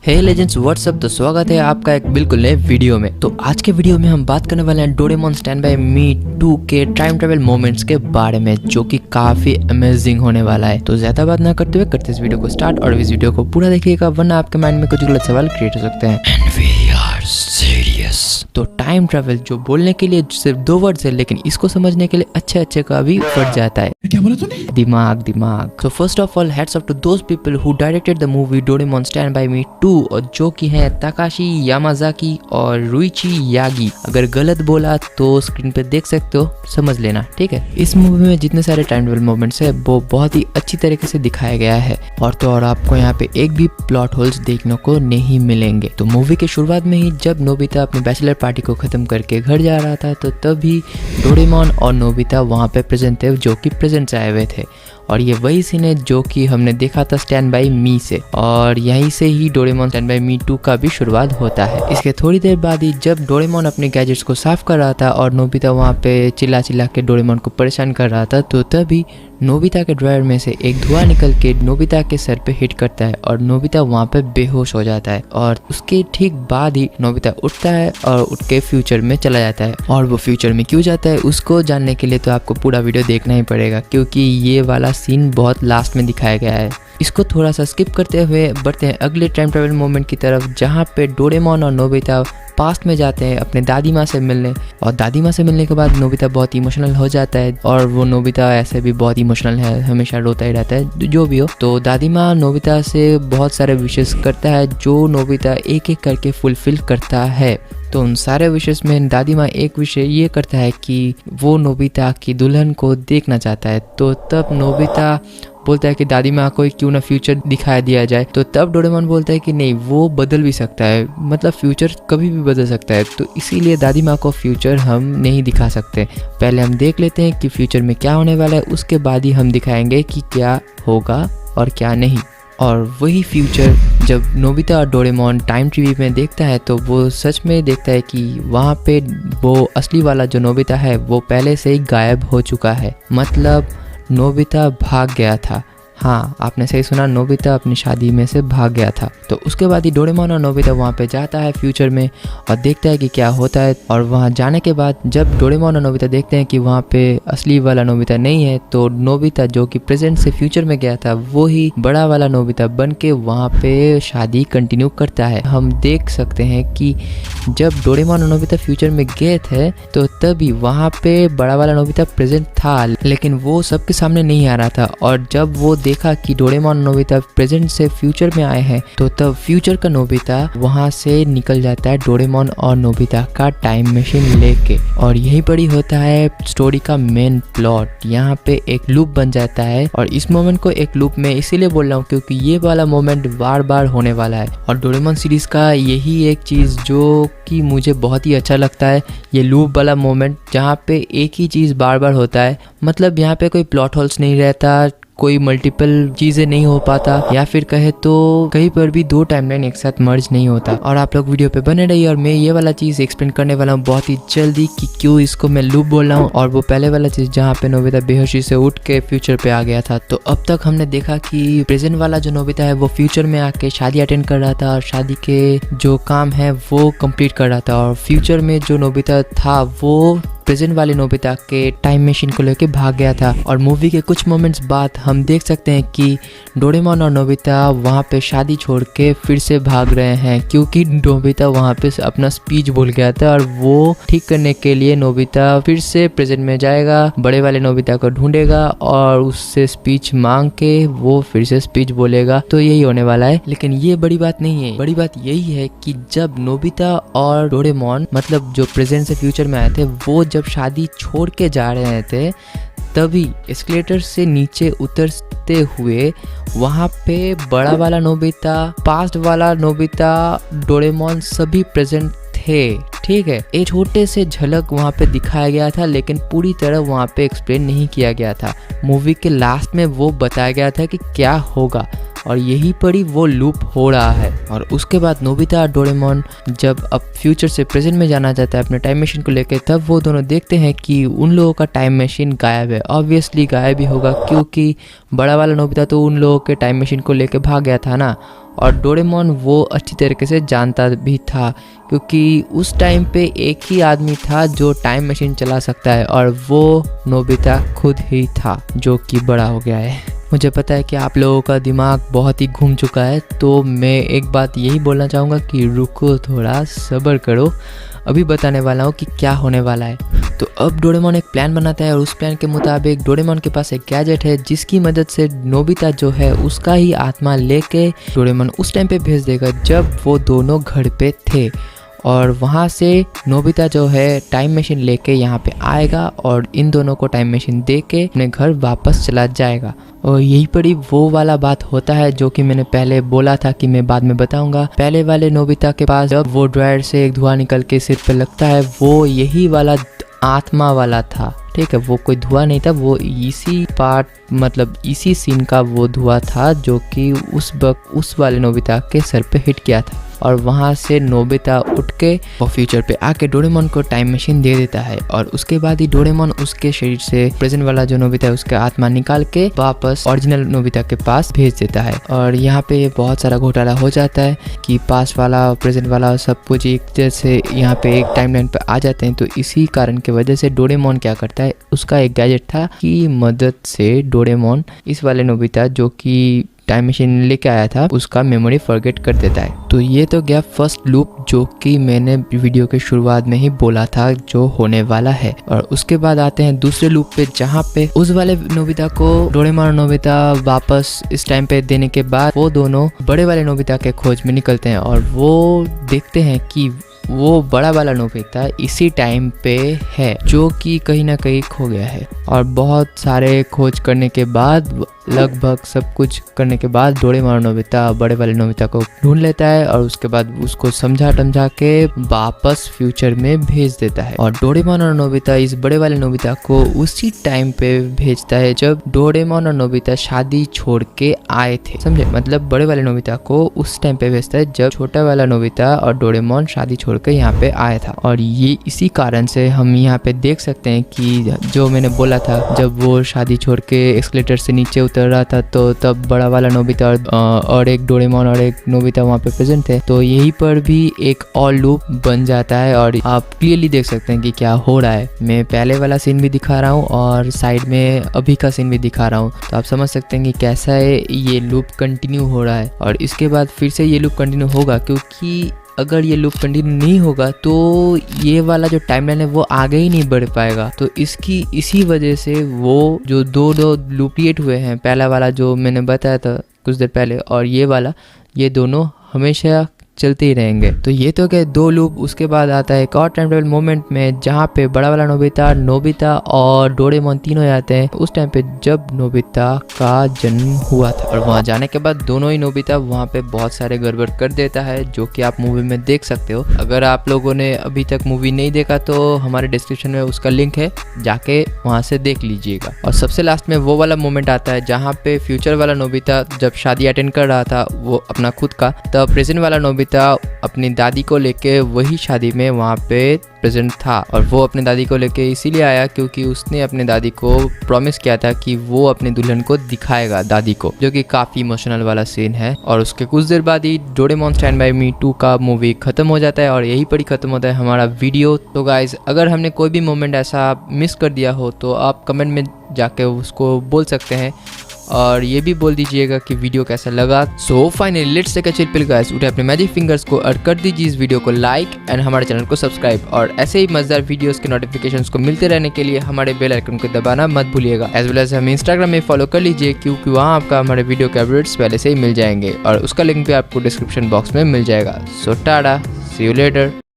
हे legends WhatsApp, तो स्वागत है आपका एक बिल्कुल नए वीडियो में। तो आज के वीडियो में हम बात करने वाले हैं डोरेमोन स्टैंड बाय मी 2 के टाइम ट्रेवल मोमेंट्स के बारे में, जो कि काफी अमेजिंग होने वाला है। तो ज्यादा बात ना करते हुए करते इस वीडियो को स्टार्ट, और इस वीडियो को पूरा देखिएगा वरना आपके माइंड में कुछ गलत सवाल क्रिएट हो सकते हैं। And we are serious। तो टाइम ट्रेवल जो बोलने के लिए सिर्फ 2 वर्ड्स है, लेकिन इसको समझने के लिए अच्छे अच्छे का भी फट जाता है। क्या बोला तूने? दिमाग। So first of all, hats off to those people who directed the movie Doraemon Stand By Me 2, और जो कि हैं ताकाशी यामाजाकी और रुइची यागी। अगर गलत बोला तो स्क्रीन पे देख सकते हो, समझ लेना, ठीक है। इस मूवी में जितने सारे टाइम ट्रेवल मोमेंट्स है वो बहुत ही अच्छी तरीके से दिखाया गया है, और तो और आपको यहाँ पे एक भी प्लॉट होल्स देखने को नहीं मिलेंगे। तो मूवी के शुरुआत में ही जब नोबिता अपनी बैचलर पार्टी को खत्म करके घर जा रहा था, तो तभी डोरेमोन और नोबिता वहाँ पे प्रेजेंट थे, जो कि प्रेजेंट से आए हुए थे। और ये वही सीन है जो कि हमने देखा था स्टैंड बाय मी से, और यहीं से ही डोरेमोन स्टैंड बाय मी 2 का भी शुरुआत होता है। इसके थोड़ी देर बाद ही जब डोरेमोन अपने गैजेट्स को साफ कर रहा था और नोबिता वहाँ पे चिल्ला चिल्ला के डोरेमोन को परेशान कर रहा था, तो तभी नोबिता के ड्रायर में से एक धुआं निकल के नोबिता के सर पे हिट करता है और नोबिता वहाँ पे बेहोश हो जाता है। और उसके ठीक बाद ही नोबिता उठता है और उठ के फ्यूचर में चला जाता है। और वो फ्यूचर में क्यों जाता है उसको जानने के लिए तो आपको पूरा वीडियो देखना ही पड़ेगा, क्योंकि ये वाला सीन बहुत लास्ट में दिखाया गया है। इसको थोड़ा सा स्किप करते हुए बढ़ते हैं अगले टाइम ट्रेवल मोमेंट की तरफ, जहाँ पे डोरेमोन और नोबिता पास्ट में जाते हैं अपने दादी माँ से मिलने। और दादी माँ से मिलने के बाद नोबिता बहुत इमोशनल हो जाता है, और वो नोबिता ऐसे भी बहुत इमोशनल है, हमेशा रोता ही रहता है जो भी हो। तो दादी माँ नोबिता से बहुत सारे विशेष करता है, जो नोबिता एक एक करके फुलफिल करता है। तो उन सारे विशेष में दादी माँ एक विषय ये करता है कि वो नोबिता की दुल्हन को देखना चाहता है। तो तब नोबिता बोलता है कि दादी माँ को क्यों ना फ्यूचर दिखा दिया जाए। तो तब डोरेमोन बोलता है कि नहीं, वो बदल भी सकता है, मतलब फ्यूचर कभी भी बदल सकता है, तो इसीलिए दादी माँ को फ्यूचर हम नहीं दिखा सकते। पहले हम देख लेते हैं कि फ्यूचर में क्या होने वाला है, उसके बाद ही हम दिखाएंगे कि क्या होगा और क्या नहीं। और वही फ्यूचर जब नोबिता और डोरेमोन टाइम टीवी में देखता है, तो वो सच में देखता है कि वहाँ पे वो असली वाला जो नोबिता है वो पहले से ही गायब हो चुका है, मतलब नोबिता भाग गया था। हाँ, आपने सही सुना, नोबिता अपनी शादी में से भाग गया था। तो उसके बाद ही डोरेमोन और नोबिता वहाँ पे जाता है फ्यूचर में और देखता है कि क्या होता है। और वहाँ जाने के बाद जब डोरेमोन और नोबिता देखते हैं कि वहाँ पे असली वाला नोबिता नहीं है, तो नोबिता जो कि प्रेजेंट से फ्यूचर में गया था वो ही बड़ा वाला नोबिता बन के वहाँ पे शादी कंटिन्यू करता है। हम देख सकते हैं कि जब डोरेमोन और नोबिता फ्यूचर में गए थे, तो तभी वहाँ पे बड़ा वाला नोबिता प्रेजेंट था, लेकिन वो सबके सामने नहीं आ रहा था। और जब वो देखा कि डोरेमोन और नोबिता प्रेजेंट से फ्यूचर में आए हैं, तो तब फ्यूचर का नोबिता वहां से निकल जाता है डोरेमोन और नोबिता का टाइम मशीन लेके। और यही पर ही होता है स्टोरी का मेन प्लॉट। यहाँ पे एक लूप बन जाता है, और इस मोमेंट को एक लूप में इसीलिए बोल रहा हूँ क्योंकि ये वाला मोमेंट बार बार होने वाला है। और डोरेमोन सीरीज का यही एक चीज जो कि मुझे बहुत ही अच्छा लगता है, ये लूप वाला मोमेंट जहाँ पे एक ही चीज बार बार होता है। मतलब यहाँ पे कोई प्लॉट होल्स नहीं रहता, कोई मल्टीपल चीजें नहीं हो पाता, या फिर कहे तो कहीं पर भी 2 टाइमलाइन एक साथ मर्ज नहीं होता। और आप लोग वीडियो पे बने रहिए, और मैं ये वाला चीज एक्सप्लेन करने वाला हूँ बहुत ही जल्दी कि क्यों इसको मैं लूप बोल रहा हूँ। और वो पहले वाला चीज जहाँ पे नोबिता बेहोशी से उठ के फ्यूचर पे आ गया था, तो अब तक हमने देखा कि प्रेजेंट वाला जो नोबिता है वो फ्यूचर में आके शादी अटेंड कर रहा था और शादी के जो काम है वो कंप्लीट कर रहा था। और फ्यूचर में जो नोबिता था वो प्रेजेंट वाले नोबिता के टाइम मशीन को लेके भाग गया था। और मूवी के कुछ मोमेंट्स बाद हम देख सकते हैं कि डोरेमोन और नोबिता वहाँ पे शादी छोड़ के फिर से भाग रहे हैं, क्योंकि नोबिता वहाँ पे अपना स्पीच भूल गया था। और वो ठीक करने के लिए नोबिता फिर से प्रेजेंट में जाएगा, बड़े वाले नोबिता को ढूंढेगा और उससे स्पीच मांग के वो फिर से स्पीच बोलेगा। तो यही होने वाला है, लेकिन ये बड़ी बात नहीं है। बड़ी बात यही है कि जब नोबिता और डोरेमोन, मतलब जो प्रेजेंट से फ्यूचर में आए थे, वो जब शादी छोड़ के जा रहे थे, तभी एस्केलेटर से नीचे उतरते हुए वहाँ पे बड़ा वाला नोबिता, पास्ट वाला नोबिता, डोरेमोन सभी प्रेजेंट थे। ठीक है, एक छोटे से झलक वहाँ पे दिखाया गया था, लेकिन पूरी तरह वहाँ पे एक्सप्लेन नहीं किया गया था। मूवी के लास्ट में वो बताया गया था कि क्या होगा, और यही पर ही वो लूप हो रहा है। और उसके बाद नोबिता और डोरेमोन जब अब फ्यूचर से प्रेजेंट में जाना चाहता है अपने टाइम मशीन को लेकर, तब वो दोनों देखते हैं कि उन लोगों का टाइम मशीन गायब है। ऑब्वियसली गायब ही होगा, क्योंकि बड़ा वाला नोबिता तो उन लोगों के टाइम मशीन को लेकर भाग गया था ना। और डोरेमोन वो अच्छी तरीके से जानता भी था, क्योंकि उस टाइम पे एक ही आदमी था जो टाइम मशीन चला सकता है और वो नोबिता खुद ही था, जो कि बड़ा हो गया है। मुझे पता है कि आप लोगों का दिमाग बहुत ही घूम चुका है, तो मैं एक बात यही बोलना चाहूँगा कि रुको, थोड़ा सब्र करो, अभी बताने वाला हूँ कि क्या होने वाला है। तो अब डोरेमोन एक प्लान बनाता है और उस प्लान के मुताबिक डोरेमोन के पास एक गैजेट है जिसकी मदद से नोबिता जो है उसका ही आत्मा लेके डोरेमोन उस टाइम पे भेज देगा जब वो दोनों घर पे थे, और वहाँ से नोबिता जो है टाइम मशीन लेके यहाँ पे आएगा और इन दोनों को टाइम मशीन दे के अपने घर वापस चला जाएगा। और यही पर ही वो वाला बात होता है जो कि मैंने पहले बोला था कि मैं बाद में बताऊंगा। पहले वाले नोबिता के पास जब वो ड्रायर से एक धुआं निकल के सिर पे लगता है, वो यही वाला आत्मा वाला था, ठीक है। वो कोई धुआं नहीं था, वो इसी पार्ट मतलब इसी सीन का वो धुआं था जो कि उस वक्त उस वाले नोबिता के सर पे हिट किया था। और वहाँ से नोबिता उठ के वो फ्यूचर पे आके डोरेमोन को टाइम मशीन दे देता है और उसके बाद ही डोरेमोन उसके शरीर से प्रेजेंट वाला जो नोबिता है उसका आत्मा निकाल के वापस ओरिजिनल नोबिता के पास भेज देता है। और यहाँ पे बहुत सारा घोटाला हो जाता है कि पास वाला प्रेजेंट वाला सब कुछ एक जैसे यहाँ पे एक टाइमलाइन पे आ जाते हैं। तो इसी कारण की वजह से डोरेमोन क्या करता है, उसका एक गैजेट था कि मदद से डोरेमोन इस वाले नोबिता जो कि टाइम मशीन लेके आया था उसका मेमोरी फॉरगेट कर देता है। तो ये तो गया फर्स्ट लूप जो कि मैंने वीडियो के शुरुआत में ही बोला था जो होने वाला है। और उसके बाद आते हैं दूसरे लूप पे जहाँ पे उस वाले नोबिता को डोरेमोन और नोबिता वापस इस टाइम पे देने के बाद वो दोनों बड़े वाले नोबिता के खोज में निकलते हैं और वो देखते हैं कि वो बड़ा वाला नोबिता इसी टाइम पे है जो कि कहीं ना कहीं खो गया है। और बहुत सारे खोज करने के बाद लगभग सब कुछ करने के बाद डोरेमोन और नोबिता बड़े वाले नोबिता को ढूंढ लेता है और उसके बाद उसको समझा के वापस फ्यूचर में भेज देता है। और डोरेमोन और नोबिता इस बड़े वाले नोबिता को उसी टाइम पे भेजता है जब डोरेमोन और नोबिता शादी छोड़ के आए थे, समझे। मतलब बड़े वाले नोबिता को उस टाइम पे भेजता है जब छोटा वाला नोबिता और डोरेमोन शादी छोड़ के यहाँ पे आया था। और ये इसी कारण से हम यहाँ पे देख सकते हैं कि जो मैंने बोला था जब वो शादी छोड़ के एस्केलेटर से नीचे उतर रहा था तो तब बड़ा वाला नोबिता और एक डोरेमोन और एक नोबिता वहाँ पे प्रेजेंट थे। तो यहीं पर भी एक और लूप बन जाता है और आप क्लियरली देख सकते हैं कि क्या हो रहा है। मैं पहले वाला सीन भी दिखा रहा हूँ और साइड में अभी का सीन भी दिखा रहा हूँ, तो आप समझ सकते हैं कि कैसा है ये लूप कंटिन्यू हो रहा है। और इसके बाद फिर से ये लूप कंटिन्यू होगा, क्योंकि अगर ये लूप कंटिन्यू नहीं होगा तो ये वाला जो टाइमलाइन है वो आगे ही नहीं बढ़ पाएगा। तो इसी वजह से वो जो दो लूप क्रिएट हुए हैं, पहला वाला जो मैंने बताया था कुछ देर पहले और ये वाला, ये दोनों हमेशा चलते ही रहेंगे। तो ये तो गए दो लूप। उसके बाद आता है एक और टाइम ट्रेवल मोमेंट में जहाँ पे बड़ा वाला नोबिता और डोरेमोन तीनों आते हैं उस टाइम पे जब नोबिता का जन्म हुआ था। और वहाँ जाने के बाद दोनों ही नोबिता वहाँ पे बहुत सारे गड़बड़ कर देता है जो कि आप मूवी में देख सकते हो। अगर आप लोगों ने अभी तक मूवी नहीं देखा तो हमारे डिस्क्रिप्शन में उसका लिंक है, जाके वहाँ से देख लीजिएगा। और सबसे लास्ट में वो वाला मोमेंट आता है जहाँ पे फ्यूचर वाला नोबिता जब शादी अटेंड कर रहा था वो अपना खुद का, तब प्रेजेंट वाला नोबिता अपनी दादी को लेके वही शादी में वहाँ पे प्रेजेंट था। और वो अपने दादी को लेके इसीलिए आया क्योंकि उसने अपने दादी को प्रॉमिस किया था कि वो अपने दुल्हन को दिखाएगा दादी को, जो कि काफी इमोशनल वाला सीन है। और उसके कुछ देर बाद ही डोरेमोन स्टैंड बाय मी 2 का मूवी खत्म हो जाता है और यही पर ही खत्म होता है हमारा वीडियो। तो गाइज, अगर हमने कोई भी मोमेंट ऐसा मिस कर दिया हो तो आप कमेंट में जाके उसको बोल सकते हैं और ये भी बोल दीजिएगा कि वीडियो कैसा लगा। So finally let's take a chill pill guys, उठे अपने मैजिक फिंगर्स को और कर दीजिए इस वीडियो को लाइक एंड हमारे चैनल को सब्सक्राइब। और ऐसे ही मजेदार वीडियोस के नोटिफिकेशंस को मिलते रहने के लिए हमारे बेल आइकन को दबाना मत भूलिएगा। एज वेल एज हमें इंस्टाग्राम में फॉलो कर लीजिए क्योंकि वहाँ आपका हमारे वीडियो के अपडेट्स पहले से ही मिल जाएंगे और उसका लिंक भी आपको डिस्क्रिप्शन बॉक्स में मिल जाएगा। सो टाटा, सी यू लेटर।